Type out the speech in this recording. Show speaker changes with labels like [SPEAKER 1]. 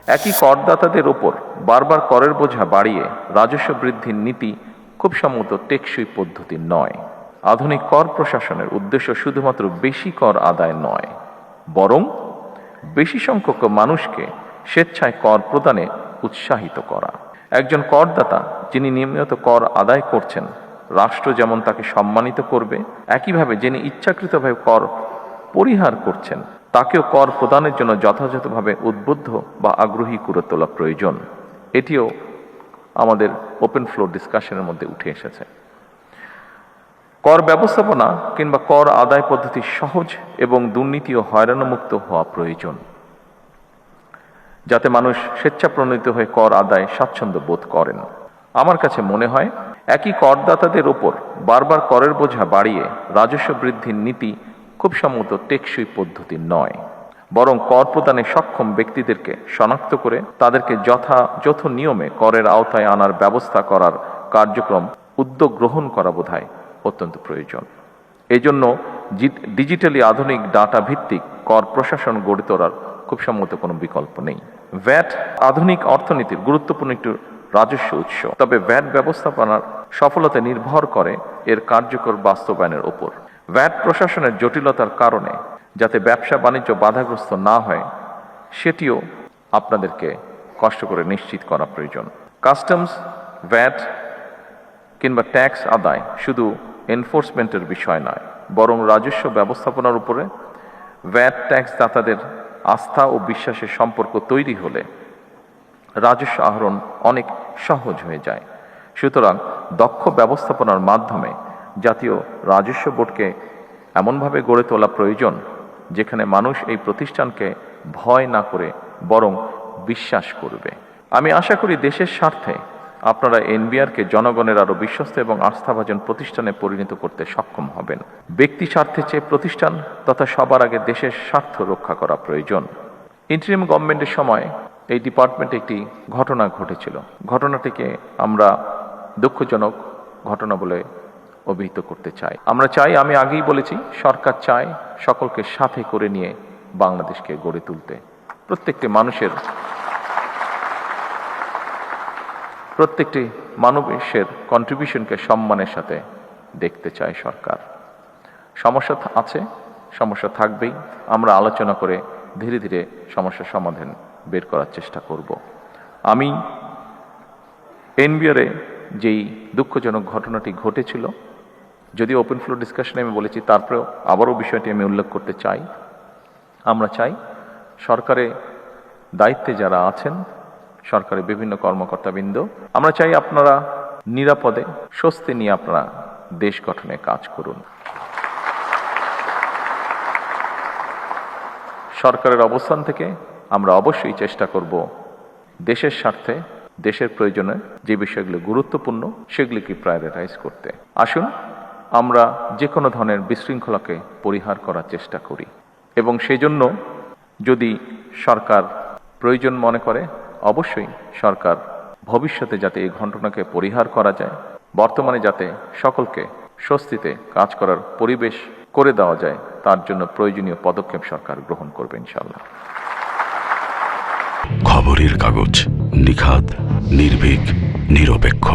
[SPEAKER 1] একই করদাতাদের ওপর বারবার করের বোঝা বাড়িয়ে রাজস্ব বৃদ্ধির নীতি খুব সম্ভবত টেকসই পদ্ধতি নয়। আধুনিক কর প্রশাসনের উদ্দেশ্য শুধুমাত্র বেশি কর আদায় নয়, বরং বেশি সংখ্যক মানুষকে স্বেচ্ছায় কর প্রদানে উৎসাহিত করা। একজন করদাতা যিনি নিয়মিত কর আদায় করছেন, রাষ্ট্র যেমন তাকে সম্মানিত করবে, একইভাবে যিনি ইচ্ছাকৃতভাবে কর পরিহার করছেন তাকেও কর প্রদানের জন্য যথাযথভাবে উদ্বুদ্ধ বা আগ্রহী করে তোলা প্রয়োজন। এটিও আমাদের ওপেন ফ্লোর ডিসকাশনের মধ্যে উঠে এসেছে। কর ব্যবস্থাপনা কিংবা কর আদায় পদ্ধতি সহজ এবং দুর্নীতি ও হয়রানিমুক্ত হওয়া প্রয়োজন, যাতে মানুষ স্বেচ্ছাপ্রণোদিত হয়ে কর আদায় স্বাচ্ছন্দ্য বোধ করেন। আমার কাছে মনে হয় একই করদাতাদের ওপর বারবার করের বোঝা বাড়িয়ে রাজস্ব বৃদ্ধির নীতি খুব সম্ভবত টেকসই পদ্ধতি নয়, বরং কর প্রদানে সক্ষম ব্যক্তিদেরকে শনাক্ত করে তাদেরকে যথাযথ নিয়মে করের আওতায় আনার ব্যবস্থা করার কার্যক্রম উদ্যোগ গ্রহণ করা বোধহয় অত্যন্ত প্রয়োজন। এজন্য ডিজিটালি আধুনিক ডাটা ভিত্তিক কর প্রশাসন গড়ে তোলার খুব সম্ভবত কোনো বিকল্প নেই। ভ্যাট আধুনিক অর্থনীতির গুরুত্বপূর্ণ একটি রাজস্ব উৎস, তবে ভ্যাট ব্যবস্থাপনার সফলতা নির্ভর করে এর কার্যকর বাস্তবায়নের ওপর। ভ্যাট প্রশাসনের জটিলতার কারণে যাতে ব্যবসা বাণিজ্য বাধাগ্রস্ত না হয় সেটিও আপনাদেরকে কষ্ট করে নিশ্চিত করা প্রয়োজন। কাস্টমস, ভ্যাট কিংবা ট্যাক্স আদায় শুধু এনফোর্সমেন্টের বিষয় নয়, বরং রাজস্ব ব্যবস্থাপনার উপরে ভ্যাট ট্যাক্স দাতাদের আস্থা ও বিশ্বাসের সম্পর্ক তৈরি হলে রাজস্ব আহরণ অনেক সহজ হয়ে যায়। সুতরাং দক্ষ ব্যবস্থাপনার মাধ্যমে জাতীয় রাজস্ব বোর্ডকে এমনভাবে গড়ে তোলা প্রয়োজন যেখানে মানুষ এই প্রতিষ্ঠানকে ভয় না করে বরং বিশ্বাস করবে। আমি আশা করি দেশের স্বার্থে আপনারা এনবিআরকে জনগণের আরও বিশ্বস্ত এবং আস্থাভাজন প্রতিষ্ঠানে পরিণত করতে সক্ষম হবেন। ব্যক্তি স্বার্থের চেয়ে প্রতিষ্ঠান তথা সবার আগে দেশের স্বার্থ রক্ষা করা প্রয়োজন। ইন্টারিম গভর্নমেন্টের সময় এই ডিপার্টমেন্টে একটি ঘটনা ঘটেছিল। ঘটনাটিকে আমরা দুঃখজনক ঘটনা বলে অভিহিত করতে চাই। আমরা চাই, আমি আগেই বলেছি, সরকার চায় সকলকে সাথে করে নিয়ে বাংলাদেশকে গড়ে তুলতে। প্রত্যেকটি মানুষের কন্ট্রিবিউশনকে সম্মানের সাথে দেখতে চায় সরকার। সমস্যা আছে, সমস্যা থাকবেই। আমরা আলোচনা করে ধীরে ধীরে সমস্যার সমাধান বের করার চেষ্টা করব। আমি এনবিআরে যেই দুঃখজনক ঘটনাটি ঘটেছিল, যদিও ওপেন ফ্লোর ডিসকাশনে আমি বলেছি, তারপরেও আবারও বিষয়টি আমি উল্লেখ করতে চাই। আমরা চাই সরকারে দায়িত্বে যারা আছেন, সরকারের বিভিন্ন কর্মকর্তাবৃন্দ, আমরা চাই আপনারা নিরাপদে স্বস্তি নিয়ে আপনারা দেশ গঠনে কাজ করুন। সরকারের অবস্থান থেকে আমরা অবশ্যই চেষ্টা করব দেশের স্বার্থে, দেশের প্রয়োজনে যে বিষয়গুলো গুরুত্বপূর্ণ সেগুলিকে প্রায়োরিটাইজ করতে। আসুন আমরা যে কোনো ধরনের বিশৃঙ্খলাকে পরিহার করার চেষ্টা করি এবং সেজন্য যদি সরকার প্রয়োজন মনে করে, অবশ্যই সরকার ভবিষ্যতে যাতে এই ঘটনাকে পরিহার করা যায়, বর্তমানে যাতে সকলকে স্বস্তিতে কাজ করার পরিবেশ করে দেওয়া যায়, তার জন্য প্রয়োজনীয় পদক্ষেপ সরকার গ্রহণ করবে ইনশাআল্লাহ।
[SPEAKER 2] খবরের কাগজ, নিখাদ, নির্ভীক, নিরপেক্ষ।